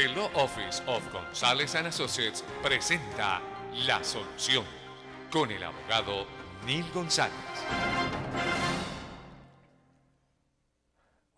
The Law Office of González and Associates presenta La Solución con el abogado Neil González.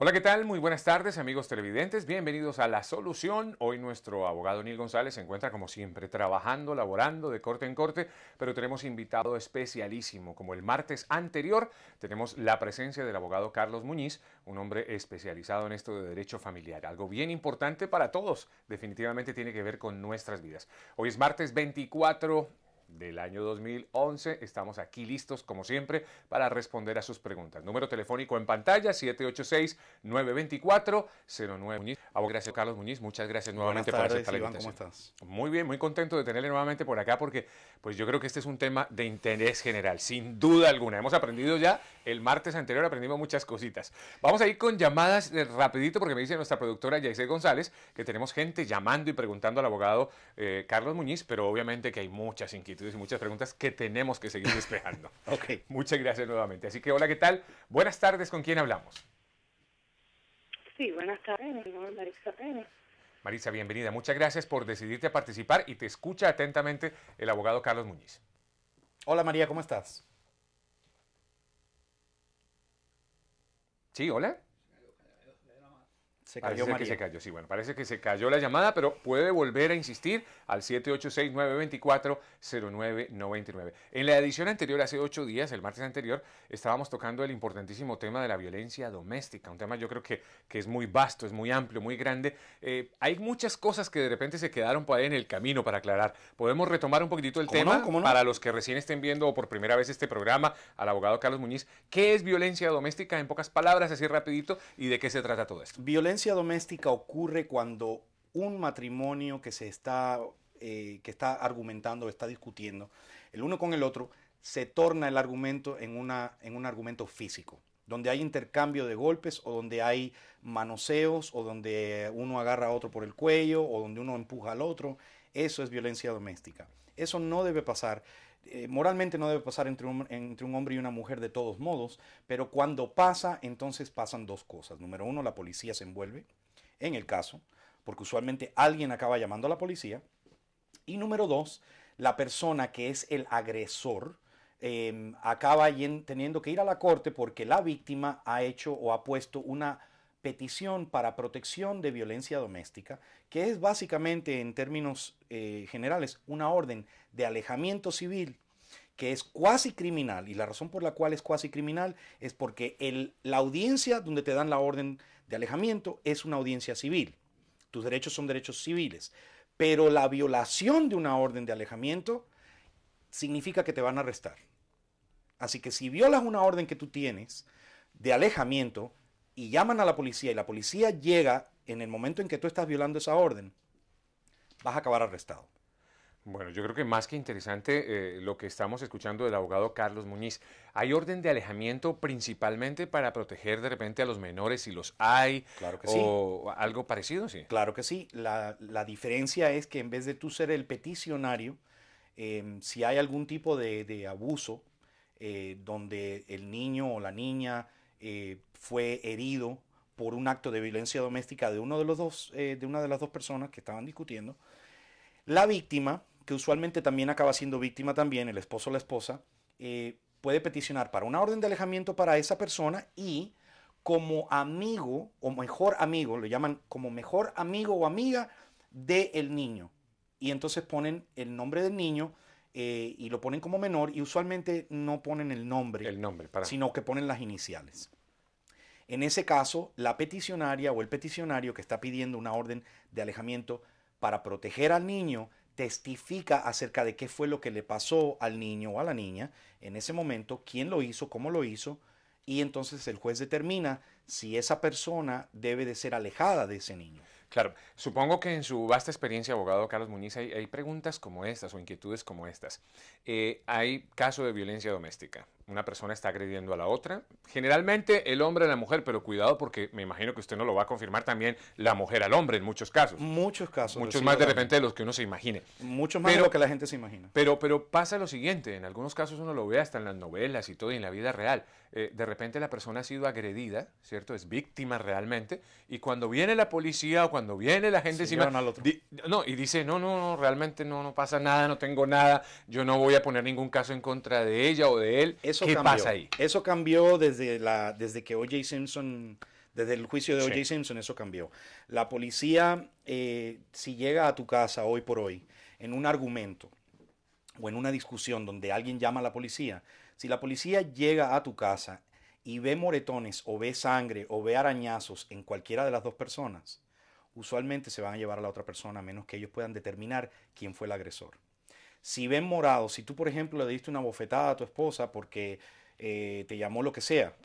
Hola, ¿qué tal? Muy buenas tardes, amigos televidentes. Bienvenidos a La Solución. Hoy nuestro abogado Neil González se encuentra, como siempre, trabajando, laborando de corte en corte, pero tenemos invitado especialísimo. Como el martes anterior, tenemos la presencia del abogado Carlos Muñiz, un hombre especializado en esto de derecho familiar. Algo bien importante para todos. Definitivamente tiene que ver con nuestras vidas. Hoy es martes 24 del año 2011. Estamos aquí listos, como siempre, para responder a sus preguntas. Número telefónico en pantalla, 786-924-09. Muñiz. Gracias, Carlos Muñiz. Muchas gracias nuevamente por aceptar la invitación. ¿Cómo estás? Muy bien, muy contento de tenerle nuevamente por acá porque pues yo creo que este es un tema de interés general, sin duda alguna. Hemos aprendido ya, el martes anterior aprendimos muchas cositas. Vamos a ir con llamadas rapidito porque me dice nuestra productora Yaisel González que tenemos gente llamando y preguntando al abogado Carlos Muñiz, pero obviamente que hay muchas inquietudes y muchas preguntas que tenemos que seguir despejando. Ok. Muchas gracias nuevamente. Así que hola, ¿qué tal? Buenas tardes, ¿con quién hablamos? Sí, buenas tardes, mi nombre es Marisa Pérez. Marisa, bienvenida. Muchas gracias por decidirte a participar y te escucha atentamente el abogado Carlos Muñiz. Hola María, ¿cómo estás? Sí, hola. Se Parece cayó ser María. que se cayó, sí, bueno, parece que se cayó la llamada, pero puede volver a insistir al 786-924-0999. En la edición anterior, hace 8 días, el martes anterior, estábamos tocando el importantísimo tema de la violencia doméstica, un tema yo creo que es muy vasto, es muy amplio, muy grande. Hay muchas cosas que de repente se quedaron por ahí en el camino para aclarar. ¿Podemos retomar un poquitito el tema ¿Cómo no? para los que recién estén viendo por primera vez este programa al abogado Carlos Muñiz? ¿Qué es violencia doméstica? En pocas palabras, así rapidito, ¿y de qué se trata todo esto? Violencia doméstica ocurre cuando un matrimonio que está argumentando, está discutiendo, el uno con el otro, se torna el argumento en un argumento físico, donde hay intercambio de golpes o donde hay manoseos o donde uno agarra a otro por el cuello o donde uno empuja al otro. Eso es violencia doméstica. Eso no debe pasar. Moralmente no debe pasar entre un hombre y una mujer de todos modos, pero cuando pasa, entonces pasan dos cosas. Número uno, la policía se envuelve en el caso, porque usualmente alguien acaba llamando a la policía. Y número dos, la persona que es el agresor acaba teniendo que ir a la corte porque la víctima ha hecho o ha puesto una petición para protección de violencia doméstica, que es básicamente, en términos generales, una orden de alejamiento civil que es cuasi criminal, y la razón por la cual es cuasi criminal es porque la audiencia donde te dan la orden de alejamiento es una audiencia civil. Tus derechos son derechos civiles, pero la violación de una orden de alejamiento significa que te van a arrestar. Así que si violas una orden que tú tienes de alejamiento y llaman a la policía y la policía llega en el momento en que tú estás violando esa orden, vas a acabar arrestado. Bueno, yo creo que más que interesante lo que estamos escuchando del abogado Carlos Muñiz. ¿Hay orden de alejamiento principalmente para proteger de repente a los menores si los hay? Claro que ¿O algo parecido? Sí. Claro que sí. La diferencia es que en vez de tú ser el peticionario, si hay algún tipo de abuso donde el niño o la niña fue herido por un acto de violencia doméstica de una de las dos personas que estaban discutiendo, la víctima, que usualmente también acaba siendo víctima también, el esposo o la esposa, puede peticionar para una orden de alejamiento para esa persona y como amigo o mejor amigo, le llaman como mejor amigo o amiga del niño. Y entonces ponen el nombre del niño y lo ponen como menor y usualmente no ponen el nombre, sino que ponen las iniciales. En ese caso, la peticionaria o el peticionario que está pidiendo una orden de alejamiento para proteger al niño testifica acerca de qué fue lo que le pasó al niño o a la niña en ese momento, quién lo hizo, cómo lo hizo, y entonces el juez determina si esa persona debe de ser alejada de ese niño. Claro, supongo que en su vasta experiencia, abogado Carlos Muñiz, hay preguntas como estas o inquietudes como estas. Hay caso de violencia doméstica. una persona está agrediendo a la otra. Generalmente el hombre a la mujer, pero cuidado porque me imagino que usted no lo va a confirmar también la mujer al hombre en muchos casos. Muchos casos. Muchos más de repente de los que uno se imagine. Mucho más de lo que la gente se imagina. Pero pasa lo siguiente, en algunos casos uno lo ve hasta en las novelas y todo y en la vida real. De repente la persona ha sido agredida, ¿cierto? Es víctima realmente. Y cuando viene la policía o cuando viene la gente encima... y dice, no, realmente no pasa nada, no tengo nada, yo no voy a poner ningún caso en contra de ella o de él. Eso ¿Qué cambió. pasa ahí? Eso cambió desde que O.J. Simpson... Desde el juicio de O.J. Simpson eso cambió. La policía, si llega a tu casa hoy por hoy, en un argumento o en una discusión donde alguien llama a la policía, si la policía llega a tu casa y ve moretones o ve sangre o ve arañazos en cualquiera de las dos personas, usualmente se van a llevar a la otra persona a menos que ellos puedan determinar quién fue el agresor. Si ven morados, si tú por ejemplo le diste una bofetada a tu esposa porque te llamó lo que sea,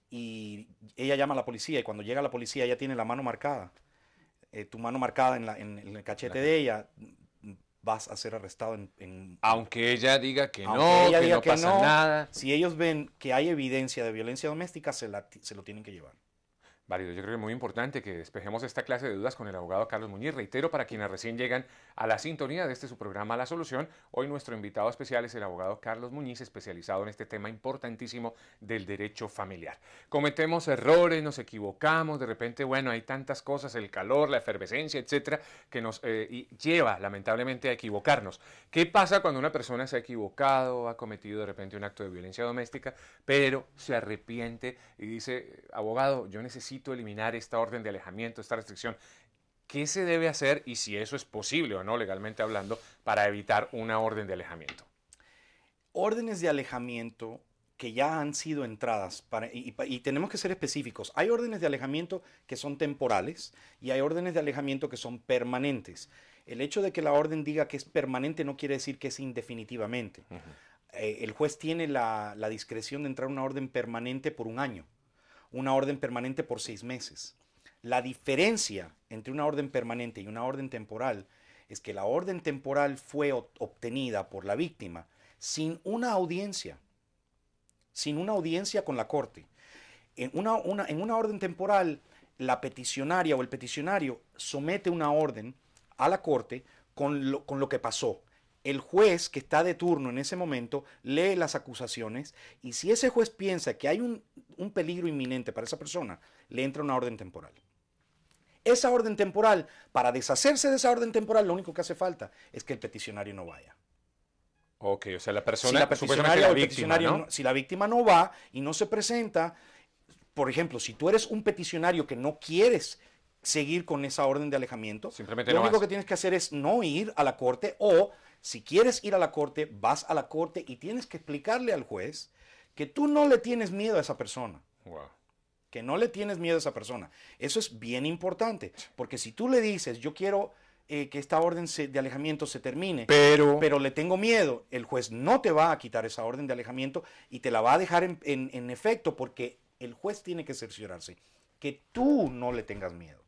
y ella llama a la policía y cuando llega la policía ella tiene la mano marcada, tu mano marcada en el cachete de ella, vas a ser arrestado aunque ella diga que aunque no pasa nada. Si ellos ven que hay evidencia de violencia doméstica, se lo tienen que llevar. Válido, yo creo que es muy importante que despejemos esta clase de dudas con el abogado Carlos Muñiz. Reitero, para quienes recién llegan a la sintonía de su programa La Solución, hoy nuestro invitado especial es el abogado Carlos Muñiz, especializado en este tema importantísimo del derecho familiar. Cometemos errores, nos equivocamos, de repente, bueno, hay tantas cosas, el calor, la efervescencia, etcétera, que nos lleva lamentablemente a equivocarnos. ¿Qué pasa cuando una persona se ha equivocado, ha cometido de repente un acto de violencia doméstica, pero se arrepiente y dice, abogado, yo necesito eliminar esta orden de alejamiento, esta restricción? ¿Qué se debe hacer y si eso es posible o no, legalmente hablando, para evitar una orden de alejamiento? Órdenes de alejamiento que ya han sido entradas, y tenemos que ser específicos. Hay órdenes de alejamiento que son temporales y hay órdenes de alejamiento que son permanentes. El hecho de que la orden diga que es permanente no quiere decir que es indefinitivamente. El juez tiene la discreción de entrar una orden permanente por un año, una orden permanente por 6 meses. La diferencia entre una orden permanente y una orden temporal es que la orden temporal fue obtenida por la víctima sin una audiencia con la corte. En una orden temporal, la peticionaria o el peticionario somete una orden a la corte con lo que pasó. El juez que está de turno en ese momento lee las acusaciones y si ese juez piensa que hay un peligro inminente para esa persona, le entra una orden temporal. Esa orden temporal, para deshacerse de esa orden temporal, lo único que hace falta es que el peticionario no vaya. Ok, o sea, la persona, si la peticionaria o el peticionario, ¿no? Si la víctima no va y no se presenta, por ejemplo, si tú eres un peticionario que no quieres seguir con esa orden de alejamiento, simplemente lo único que tienes que hacer es no ir a la corte, o si quieres ir a la corte, vas a la corte y tienes que explicarle al juez que tú no le tienes miedo a esa persona. Wow. Que no le tienes miedo a esa persona. Eso es bien importante, porque si tú le dices, yo quiero que esta orden de alejamiento se termine, pero le tengo miedo, el juez no te va a quitar esa orden de alejamiento y te la va a dejar en efecto, porque el juez tiene que cerciorarse que tú no le tengas miedo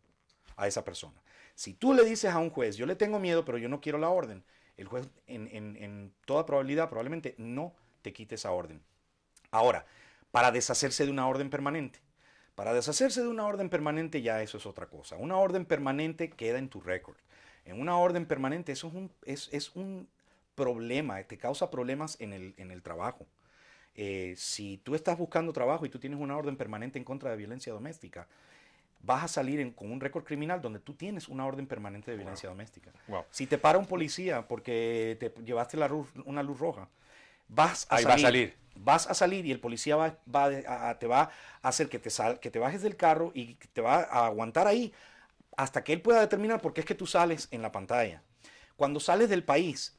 a esa persona. Si tú le dices a un juez, yo le tengo miedo, pero yo no quiero la orden, el juez en toda probabilidad probablemente no te quite esa orden. Ahora, para deshacerse de una orden permanente. Para deshacerse de una orden permanente ya eso es otra cosa. Una orden permanente queda en tu récord. En una orden permanente eso es un problema, te causa problemas en el trabajo. Si tú estás buscando trabajo y tú tienes una orden permanente en contra de violencia doméstica, vas a salir con un récord criminal donde tú tienes una orden permanente de violencia doméstica. Wow. Si te para un policía porque te llevaste una luz roja, vas a salir y el policía te va a hacer que te bajes del carro y te va a aguantar ahí hasta que él pueda determinar por qué es que tú sales en la pantalla. Cuando sales del país,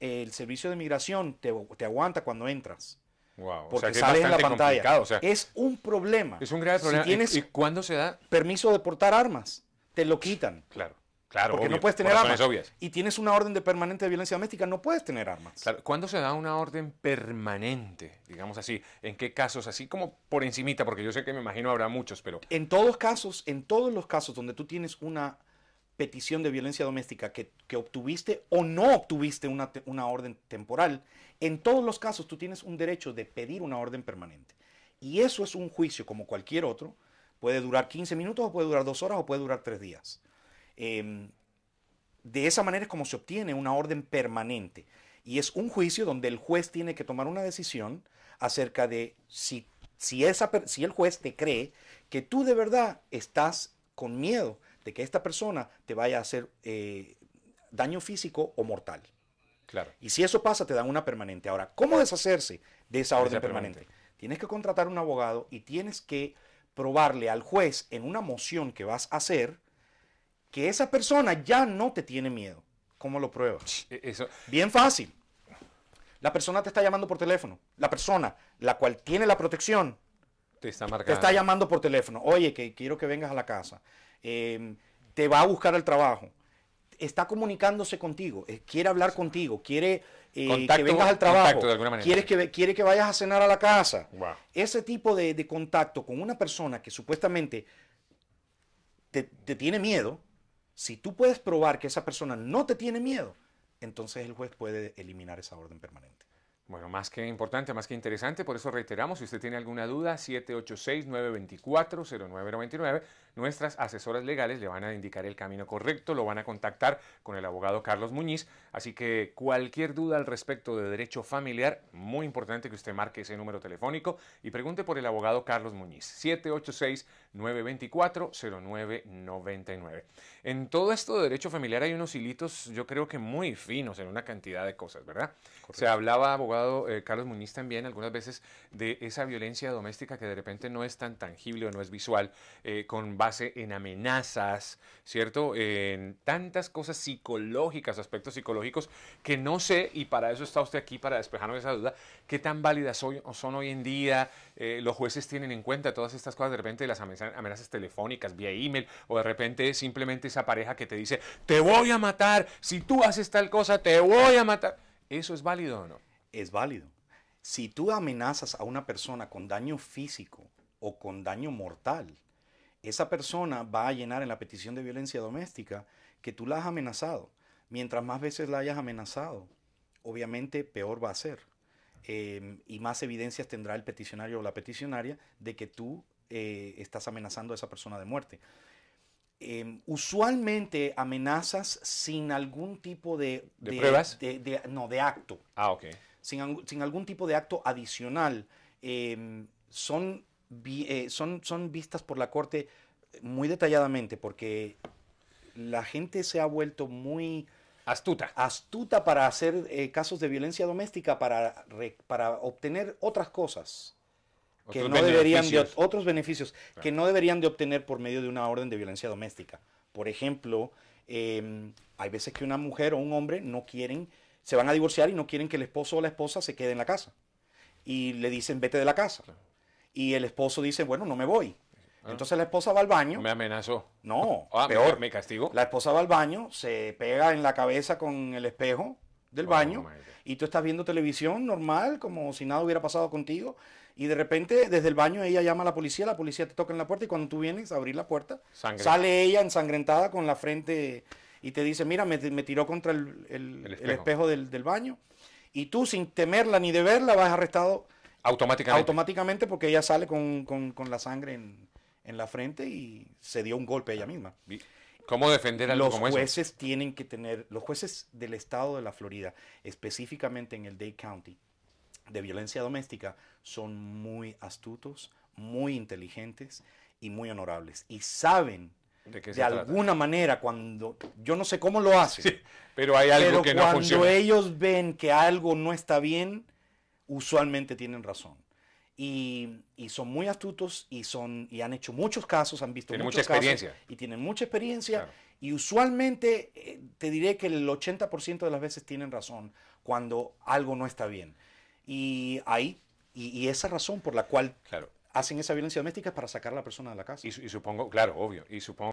el servicio de migración te aguanta cuando entras. Wow. Porque o sea, que sales en la pantalla. O sea, es un problema. Es un grave problema. Si tienes ¿Y cuándo se da? permiso de portar armas, te lo quitan. Claro, porque obvio, no puedes tener por armas. razones obvias. Y tienes una orden de permanente de violencia doméstica, no puedes tener armas. Claro. ¿Cuándo se da una orden permanente? Digamos así. ¿En qué casos? Así como por encimita, porque yo sé que me imagino habrá muchos, pero... En todos los casos donde tú tienes una petición de violencia doméstica que obtuviste o no obtuviste una orden temporal, en todos los casos tú tienes un derecho de pedir una orden permanente. Y eso es un juicio como cualquier otro. Puede durar 15 minutos o puede durar 2 horas o puede durar 3 días. De esa manera es como se obtiene una orden permanente. Y es un juicio donde el juez tiene que tomar una decisión acerca de si el juez te cree que tú de verdad estás con miedo de que esta persona te vaya a hacer daño físico o mortal. Claro. Y si eso pasa, te dan una permanente. Ahora, ¿cómo deshacerse de esa orden permanente? Tienes que contratar un abogado y tienes que probarle al juez en una moción que vas a hacer que esa persona ya no te tiene miedo. ¿Cómo lo pruebas? Eso. Bien fácil. La persona te está llamando por teléfono. La persona, la cual tiene la protección, Te está marcando. te está llamando por teléfono. Oye, que quiero que vengas a la casa. Te va a buscar al trabajo. Está comunicándose contigo. Quiere hablar contigo. Quiere que vengas al trabajo. De alguna manera. Quiere que vayas a cenar a la casa. Wow. Ese tipo de contacto con una persona que supuestamente te tiene miedo, si tú puedes probar que esa persona no te tiene miedo, entonces el juez puede eliminar esa orden permanente. Bueno, más que importante, más que interesante, por eso reiteramos, si usted tiene alguna duda, 786-924-0999, nuestras asesoras legales le van a indicar el camino correcto, lo van a contactar con el abogado Carlos Muñiz, así que cualquier duda al respecto de derecho familiar, muy importante que usted marque ese número telefónico y pregunte por el abogado Carlos Muñiz, 786-924-0999. En todo esto de derecho familiar hay unos hilitos, yo creo que muy finos en una cantidad de cosas, ¿verdad? Correcto. Se hablaba, abogado Carlos Muñiz, también algunas veces de esa violencia doméstica que de repente no es tan tangible o no es visual, con base en amenazas, ¿cierto? En tantas cosas psicológicas, aspectos psicológicos que no sé, y para eso está usted aquí, para despejarnos esa duda, qué tan válidas son hoy en día. Los jueces tienen en cuenta todas estas cosas, de repente las amenazas telefónicas, vía email, o de repente simplemente esa pareja que te dice, te voy a matar, si tú haces tal cosa, te voy a matar. ¿Eso es válido o no? Es válido. Si tú amenazas a una persona con daño físico o con daño mortal, esa persona va a llenar en la petición de violencia doméstica que tú la has amenazado. Mientras más veces la hayas amenazado, obviamente peor va a ser. Y más evidencias tendrá el peticionario o la peticionaria de que tú estás amenazando a esa persona de muerte. Usualmente amenazas sin algún tipo ¿De pruebas? No, de acto. Ah, ok. Sin algún tipo de acto adicional, son vistas por la Corte muy detalladamente, porque la gente se ha vuelto muy astuta para hacer casos de violencia doméstica para obtener otras cosas que no deberían otros beneficios que no deberían de obtener por medio de una orden de violencia doméstica. Por ejemplo, hay veces que una mujer o un hombre se van a divorciar y no quieren que el esposo o la esposa se quede en la casa. Y le dicen, vete de la casa. Y el esposo dice, bueno, no me voy. Entonces la esposa va al baño. Me amenazó. No, peor. ¿Me castigó? La esposa va al baño, se pega en la cabeza con el espejo del baño y tú estás viendo televisión normal, como si nada hubiera pasado contigo. Y de repente, desde el baño, ella llama a la policía te toca en la puerta y cuando tú vienes a abrir la puerta, sale ella ensangrentada con la frente y te dice, mira, me tiró contra el espejo del baño. Y tú, sin temerla ni de verla, vas arrestado automáticamente porque ella sale con la sangre en la frente y se dio un golpe ella misma. ¿Cómo defender algo como eso? Los jueces tienen que tener, los jueces del estado de la Florida, específicamente en el Dade County, de violencia doméstica, son muy astutos, muy inteligentes y muy honorables. Y saben de alguna manera, cuando yo no sé cómo lo hacen, sí, pero hay algo que no funciona. Cuando ellos ven que algo no está bien, usualmente tienen razón. Y son muy astutos y han hecho muchos casos, han visto muchos casos y tienen mucha experiencia. Claro. Y usualmente te diré que el 80% de las veces tienen razón cuando algo no está bien. Y esa razón por la cual hacen esa violencia doméstica es para sacar a la persona de la casa. Y supongo, claro, obvio, y supongo